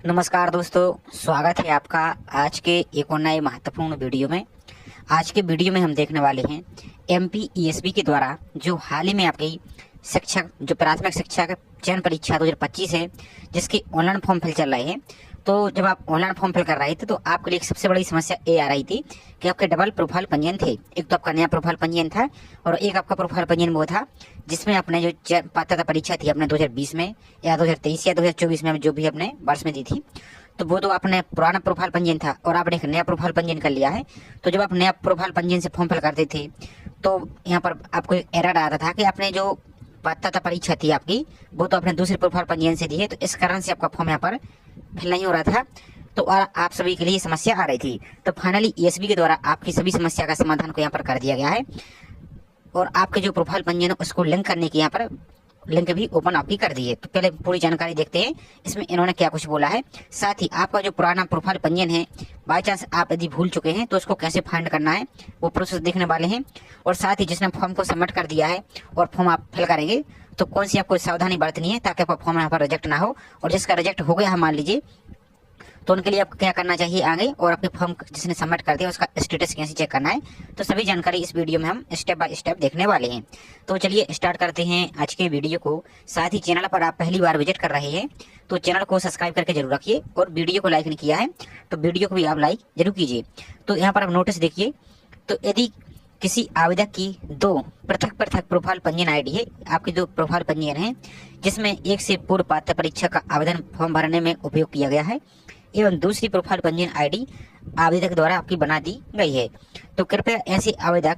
नमस्कार दोस्तों, स्वागत है आपका आज के एक और नए महत्वपूर्ण वीडियो में। आज के वीडियो में हम देखने वाले हैं MPESB के द्वारा जो हाल ही में आपकी शिक्षक जो प्राथमिक शिक्षा का चयन परीक्षा 2025 है, जिसके ऑनलाइन फॉर्म फिल चल रहे हैं। तो जब आप ऑनलाइन फॉर्म फिल कर रहे थे तो आपके लिए एक सबसे बड़ी समस्या ये आ रही थी कि आपके डबल प्रोफाइल पंजीयन थे। एक तो आपका नया प्रोफाइल पंजीयन था और एक आपका प्रोफाइल पंजीयन वो था जिसमें अपने जो पात्रता परीक्षा थी अपने 2020 में या 2023 या 2024 में जो भी अपने वर्ष में दी थी, तो वो तो आपने पुराना प्रोफाइल पंजीयन था और आपने एक नया प्रोफाइल पंजीयन कर लिया है। तो जब आप नया प्रोफाइल पंजीयन से फॉर्म फिल करते थे तो यहाँ पर आपको एक एरर आता था कि आपने जो पात्रता परीक्षा थी आपकी वो तो आपने दूसरे प्रोफाइल पंजीयन से दी है, तो इस कारण से आपका फॉर्म यहाँ पर फिल नहीं हो रहा था। तो आप सभी के लिए समस्या आ रही थी। तो फाइनली ESB के द्वारा आपकी सभी समस्या का समाधान को यहाँ पर कर दिया गया है और आपके जो प्रोफाइल पंजीयन है उसको लिंक करने की यहाँ पर लिंक भी ओपन आपकी कर दी है। तो पहले पूरी जानकारी देखते हैं इसमें इन्होंने क्या कुछ बोला है। साथ ही आपका जो पुराना प्रोफाइल पंजीयन है बाई चांस आप यदि भूल चुके हैं तो उसको कैसे फाइंड करना है वो प्रोसेस देखने वाले हैं। और साथ ही जिसने फॉर्म को सबमिट कर दिया है और फॉर्म आप फिल करेंगे तो कौन सी आपको सावधानी बरतनी है ताकि आपका फॉर्म यहाँ पर रिजेक्ट ना हो। और जिसका रिजेक्ट हो गया है मान लीजिए, तो उनके लिए आपको क्या करना चाहिए आगे, और अपने फॉर्म जिसने सबमिट कर दिया उसका स्टेटस कैसे चेक करना है। तो सभी जानकारी इस वीडियो में हम स्टेप बाय स्टेप देखने वाले हैं। तो चलिए स्टार्ट करते हैं आज के वीडियो को। साथ ही चैनल पर आप पहली बार विजिट कर रहे हैं तो चैनल को सब्सक्राइब करके जरूर रखिए और वीडियो को लाइक नहीं किया है तो वीडियो को भी आप लाइक जरूर कीजिए। तो यहाँ पर आप नोटिस देखिए, तो यदि किसी आवेदक की दो पृथक पृथक प्रोफाइल पंजीयन आईडी है, आपकी दो प्रोफाइल पंजीयन है जिसमें एक से पूर्व पात्र परीक्षा का आवेदन फॉर्म भरने में उपयोग किया गया है एवं दूसरी प्रोफाइल पंजीयन आईडी आवेदक द्वारा आपकी बना दी गई है, तो कृपया ऐसे आवेदक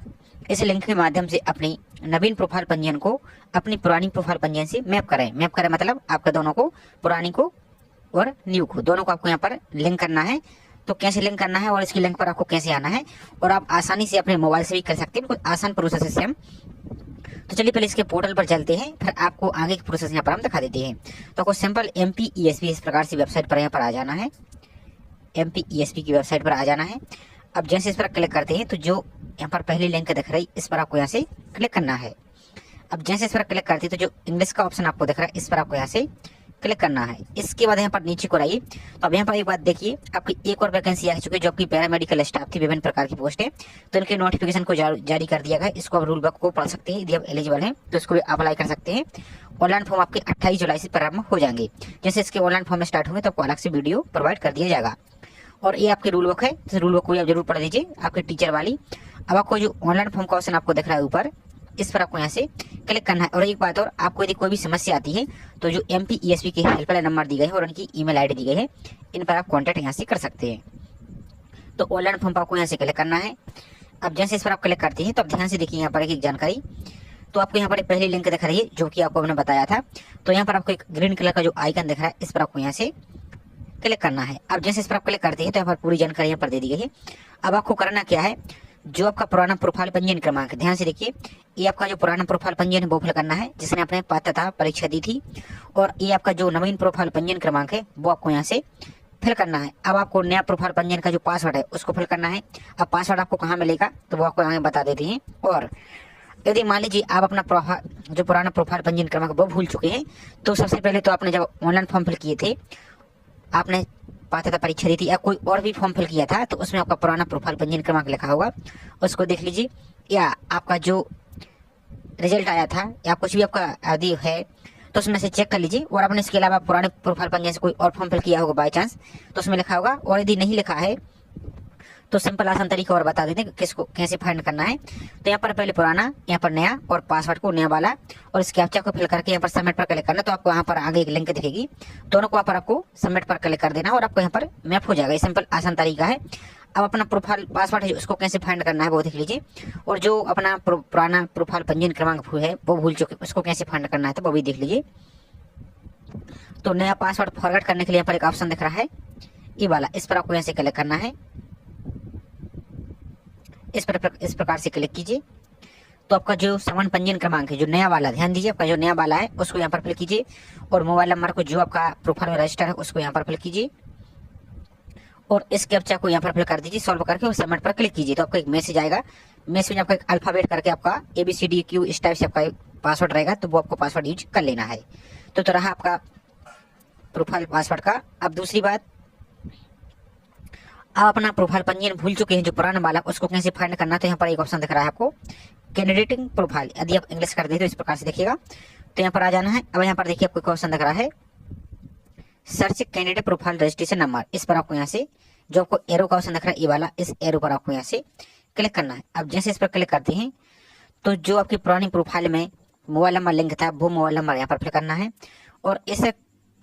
इस लिंक के माध्यम से अपनी नवीन प्रोफाइल पंजीयन को अपनी पुरानी प्रोफाइल पंजीयन से मैप करें मतलब आपका दोनों को, पुरानी को और न्यू को, दोनों को आपको यहाँ पर लिंक करना है। तो कैसे लिंक करना है और इसकी लिंक पर आपको कैसे आना है, और आप आसानी से अपने मोबाइल से भी कर सकते हैं, कोई आसान प्रोसेस है हम। तो चलिए पहले इसके पोर्टल पर चलते हैं, फिर आपको आगे की प्रोसेस यहाँ पर हम दिखा देते हैं। तो आपको सिंपल MPESB इस प्रकार से वेबसाइट पर यहाँ पर आ जाना है। MPESB की वेबसाइट पर आ जाना है। अब जैसे इस पर क्लिक करते हैं तो जो यहाँ पर पहली लिंक दिख रही इस पर आपको यहाँ से क्लिक करना है। अब जैसे इस पर क्लिक करते हैं तो जो इंग्लिश का ऑप्शन आपको दिख रहा है इस पर आपको यहाँ से क्लिक करना है। इसके बाद यहाँ पर नीचे को आइए। तो अब यहाँ पर एक बात देखिए, आपकी एक और वैकेंसी आ चुकी है जो आपकी पैरामेडिकल स्टाफ थी, विभिन्न प्रकार की पोस्ट है। तो इनके नोटिफिकेशन को जारी कर दिया गया। इसको आप रूल बुक को पढ़ सकते हैं, यदि आप एलिजिबल हैं तो इसको भी अप्लाई कर सकते हैं। ऑनलाइन फॉर्म आपके 28 जुलाई से प्रारंभ हो जाएंगे। जैसे इसके ऑनलाइन फॉर्म स्टार्ट होंगे तो आपको अलग से वीडियो प्रोवाइड कर दिया जाएगा। और ये आपके रूल बुक है, तो रूल बुक को आप जरूर पढ़ लीजिए, आपके टीचर वाली। अब आपको जो ऑनलाइन फॉर्म का ऑप्शन आपको दिख रहा है ऊपर, इस पर आपको यहाँ से क्लिक करना है। और एक बात और, आपको यदि कोई भी समस्या आती है तो जो MPESB के हेल्पलाइन नंबर दी गई है और उनकी ईमेल आईडी दी गई है, इन पर आप कांटेक्ट यहाँ से कर सकते हैं। तो ऑनलाइन फॉर्म पर आपको यहाँ से क्लिक करना है। अब जैसे इस पर आप क्लिक करते हैं तो आप ध्यान से देखिए यहाँ पर एक जानकारी। तो आपको यहाँ पर एक पहली लिंक दिख रही है जो कि आपको मैंने बताया था। तो यहाँ पर आपको एक ग्रीन कलर का जो आइकन दिख रहा है इस पर आपको यहाँ से क्लिक करना है। अब जैसे इस पर आप क्लिक करते हैं तो यहाँ पर पूरी जानकारी यहाँ पर दे दी गई है। अब आपको करना क्या है, जो आपका पुराना प्रोफाइल पंजीयन क्रमांक है, ध्यान से देखिए, ये आपका जो पुराना प्रोफाइल पंजीयन है वो फिल करना है जिसने आपने पात्रता परीक्षा दी थी। और ये आपका जो नवीन प्रोफाइल पंजीयन क्रमांक है वो आपको यहाँ से फिल करना है। अब आपको नया प्रोफाइल पंजीयन का जो पासवर्ड है उसको फिल करना है। अब पासवर्ड आपको कहाँ मिलेगा तो वो आपको आगे बता देते हैं। और यदि मान लीजिए आप अपना जो पुराना प्रोफाइल पंजीयन क्रमांक वो भूल चुके हैं तो सबसे पहले तो आपने जब ऑनलाइन फॉर्म फिल किए थे, आपने पात्रता परीक्षा दी थी या कोई और भी फॉर्म फिल किया था तो उसमें आपका पुराना प्रोफाइल पंजीयन क्रमांक लिखा होगा, उसको देख लीजिए। या आपका जो रिजल्ट आया था या कुछ भी आपका आदि है तो उसमें से चेक कर लीजिए। और आपने इसके अलावा पुराने प्रोफाइल पंजीयन से कोई और फॉर्म फिल किया होगा बाई चांस तो उसमें लिखा होगा। और यदि नहीं लिखा है तो सिंपल आसान तरीका और बता देते हैं किसको कैसे फाइंड करना है। तो यहाँ पर पहले पुराना, यहाँ पर नया और पासवर्ड को नया वाला और इस कैप्चा को फिल करके यहाँ पर सबमिट पर क्लिक करना। तो आपको यहाँ पर आगे एक लिंक दिखेगी, दोनों को यहाँ पर आपको सबमिट पर क्लिक कर देना और आपको यहाँ पर मैप हो जाएगा। ये सिंपल आसान तरीका है। अब अपना प्रोफाइल पासवर्ड है उसको कैसे फाइंड करना है वो देख लीजिए। और जो अपना पुराना प्रोफाइल पंजीयन क्रमांक है वो भूल चुके उसको कैसे फाइंड करना है तो वो भी देख लीजिए। तो नया पासवर्ड फॉरवर्ड करने के लिए यहाँ पर एक ऑप्शन दिख रहा है ये वाला, इस पर आपको यहाँ से क्लिक करना है। इस प्रकार से क्लिक कीजिए तो आपका जो समान पंजीयन क्रमांक है जो नया वाला, ध्यान दीजिए आपका जो नया वाला है उसको यहाँ पर फिल कीजिए। और मोबाइल नंबर को जो आपका प्रोफाइल में रजिस्टर है उसको यहाँ पर फिल कीजिए और इस कैप्चा को यहाँ पर फिल कर दीजिए सॉल्व करके और सबमिट पर क्लिक कीजिए। तो आपको एक मैसेज आएगा, मैसेज में आपका एक अल्फाबेट करके आपका ABCDQ इस टाइप से आपका पासवर्ड रहेगा, तो वो आपको पासवर्ड यूज कर लेना है। तो रहा आपका प्रोफाइल पासवर्ड का। अब दूसरी बात, आप अपना प्रोफाइल पंजीयन भूल चुके हैं जो पुराना वाला, उसको कैसे फाइंड करना, तो यहाँ पर एक ऑप्शन दिख रहा है आपको कैंडिडेटिंग प्रोफाइल। यदि आप इंग्लिश कर दे तो इस प्रकार से देखिएगा, तो यहाँ पर आ जाना है। अब यहाँ पर देखिए आपको एक ऑप्शन दिख रहा है search candidate profile registration number. इस पर आपको यहाँ से जो आपको एरो का ऑप्शन दिख रहा है, ये वाला, इस एरो पर आपको यहाँ से क्लिक करना है। अब जैसे इस पर क्लिक करते हैं तो जो आपकी पुरानी प्रोफाइल में मोबाइल नंबर लिंक था वो मोबाइल नंबर यहाँ पर फिल करना है और इस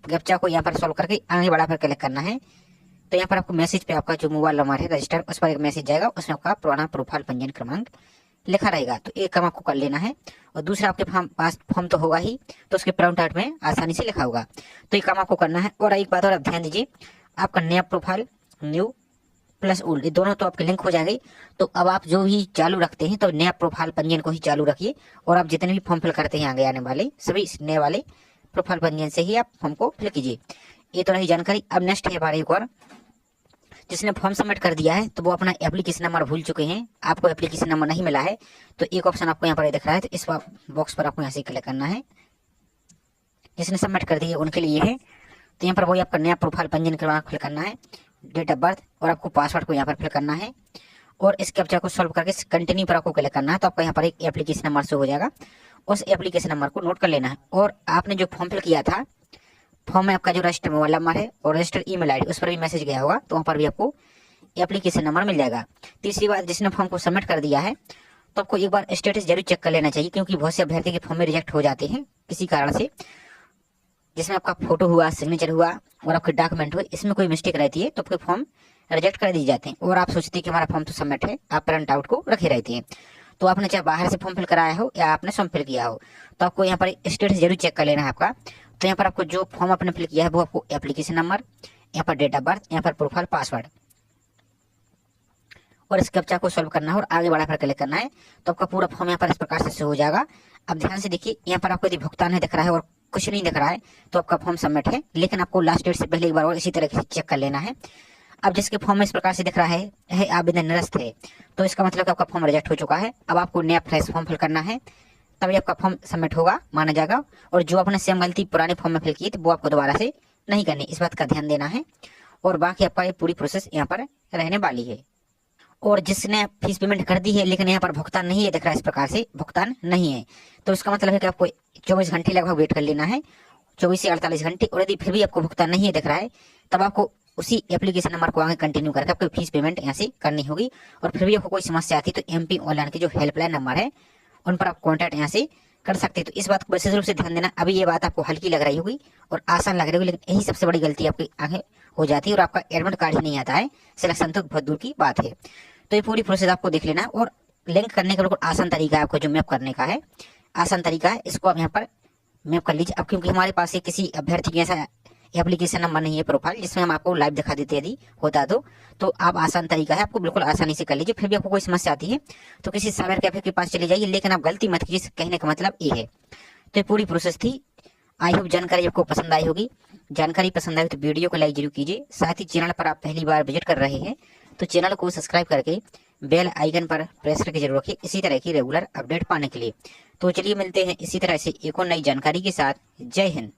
कैप्चा को यहाँ पर सॉल्व करके आगे बढ़ा पर क्लिक करना है। तो यहाँ पर आपको मैसेज पे आपका जो मोबाइल नंबर है रजिस्टर, उस पर एक मैसेज जाएगा, उसमें आपका पुराना प्रोफाइल पंजीयन क्रमांक लिखा रहेगा। तो एक काम आपको कर लेना है और दूसरा आपके पास फॉर्म तो होगा ही, तो उसके प्रिंट आउट में आसानी से लिखा होगा। तो ये काम आपको करना है। और एक बात और आप ध्यान दीजिए, आपका नया प्रोफाइल न्यू प्लस ओल्ड, ये दोनों तो आपके लिंक हो जाएंगे। तो अब आप जो भी चालू रखते हैं तो नया प्रोफाइल पंजीयन को ही चालू रखिए और आप जितने भी फॉर्म फिल करते हैं आगे आने वाले सभी नए वाले प्रोफाइल पंजीयन से ही आप फॉर्म को फिल कीजिए। ये तो रही जानकारी। अब नेक्स्ट है हमारे एक और, जिसने फॉर्म सबमिट कर दिया है तो वो अपना एप्लीकेशन नंबर भूल चुके हैं, आपको एप्लीकेशन नंबर नहीं मिला है, तो एक ऑप्शन आपको यहाँ पर दिख रहा है, तो इस बॉक्स पर आपको यहाँ से क्लिक करना है। जिसने सबमिट कर दिया उनके लिए है, तो यहाँ पर वही आपका नया प्रोफाइल पंजीयन क्रमांक फिल करना है, डेट ऑफ बर्थ और आपको पासवर्ड को यहाँ पर फिल करना है और इस कैप्चा को सॉल्व करके कंटिन्यू पर आपको क्लिक करना है। तो आपका यहाँ पर एक एप्लीकेशन नंबर से हो जाएगा, उस एप्लीकेशन नंबर को नोट कर लेना है। और आपने जो फॉर्म फिल किया था, फॉर्म में आपका जो रजिस्टर मोबाइल नंबर है और रजिस्टर ईमेल आईडी, उस पर भी मैसेज गया होगा, तो वहाँ पर भी आपको एप्लीकेशन नंबर मिल जाएगा। तीसरी बात, जिसने फॉर्म को सबमिट कर दिया है तो आपको एक बार स्टेटस जरूर चेक कर लेना चाहिए, क्योंकि बहुत से अभ्यर्थी के फॉर्म में रिजेक्ट हो जाते हैं किसी कारण से, जिसमें आपका फोटो हुआ, सिग्नेचर हुआ और आपके डॉक्यूमेंट हुए, इसमें कोई मिस्टेक रहती है तो आपके फॉर्म रिजेक्ट कर दिए जाते हैं। और आप सोचते हैं कि हमारा फॉर्म तो सबमिट है, आप प्रिंट आउट को रखे रहते हैं। तो आपने चाहे बाहर से फॉर्म फिल कराया हो या आपने स्वयं फिल किया हो, तो आपको यहाँ पर स्टेटस जरूर चेक कर लेना है आपका। तो यहाँ पर आपको जो फॉर्म आपने फिल किया है वो आपको एप्लीकेशन नंबर, यहाँ पर डेट ऑफ बर्थ, यहाँ पर प्रोफाइल पासवर्ड और इस कैप्चा को सॉल्व करना है और आगे बढ़ा कर क्लिक करना है। तो आपका पूरा फॉर्म यहाँ पर इस प्रकार से हो जाएगा। अब ध्यान से देखिए, यहाँ पर आपको यदि भुगतान है दिख रहा है और कुछ नहीं दिख रहा है तो आपका फॉर्म सबमिट है, लेकिन आपको लास्ट डेट से पहले एक बार और इसी तरह से चेक कर लेना है। अब जिसके फॉर्म में इस प्रकार से दिख रहा है आवेदन निरस्त है, तो इसका मतलब कि आपका फॉर्म रिजेक्ट हो चुका है। अब आपको नया फ्रेश फॉर्म फिल करना है, तभी आपका फॉर्म सबमिट होगा, माना जाएगा। और जो आपने सेम गलती पुराने फॉर्म में फिल की थी वो आपको दोबारा से नहीं करनी, इस बात का ध्यान देना है। और बाकी आपका ये पूरी प्रोसेस यहाँ पर रहने वाली है। और जिसने फीस पेमेंट कर दी है लेकिन यहाँ पर भुगतान नहीं है दिख रहा है, इस प्रकार से भुगतान नहीं है, तो इसका मतलब है कि आपको 24 घंटे लगभग वेट कर लेना है, 24 से 48 घंटे। और यदि फिर भी आपको भुगतान नहीं है दिख रहा है, तब आपको उसी एप्लीकेशन नंबर को आगे कंटिन्यू करके आपको फीस पेमेंट यहाँ से करनी होगी। और फिर भी आपको कोई समस्या आती है तो MP ऑनलाइन के जो हेल्पलाइन नंबर है उन पर आप कॉन्टैक्ट यहाँ से कर सकते हैं। तो इस बात को विशेष रूप से ध्यान देना। अभी ये बात आपको हल्की लग रही होगी और आसान लग रही होगी, लेकिन यही सबसे बड़ी गलती आपकी आगे हो जाती है और आपका एडमिट कार्ड ही नहीं आता है, सिलेक्शन तो बहुत दूर की बात है। तो ये पूरी प्रोसेस आपको देख लेना है और लिंक करने का बिल्कुल आसान तरीका है, आपको जो मैप करने का है आसान तरीका है, इसको आप यहाँ पर मैप कर लीजिए। अब क्योंकि हमारे पास किसी अभ्यर्थी की ऐसा एप्लीकेशन नंबर नहीं है प्रोफाइल जिसमें हम आपको लाइव दिखा देते यदि होता तो आप आसान तरीका है, आपको बिल्कुल आसानी से कर लीजिए। फिर भी आपको कोई समस्या आती है तो किसी साइबर कैफे के पास चले जाइए, लेकिन आप गलती मत कीजिए, कहने का मतलब ये है। तो ये पूरी प्रोसेस थी। आई होप जानकारी आपको पसंद आई होगी। जानकारी पसंद आई तो वीडियो को लाइक जरूर कीजिए। साथ ही चैनल पर आप पहली बार विजिट कर रहे हैं तो चैनल को सब्सक्राइब करके बेल आइकन पर प्रेस करके जरूर रखिए इसी तरह की रेगुलर अपडेट पाने के लिए। तो चलिए मिलते हैं इसी तरह से एक और नई जानकारी के साथ। जय हिंद।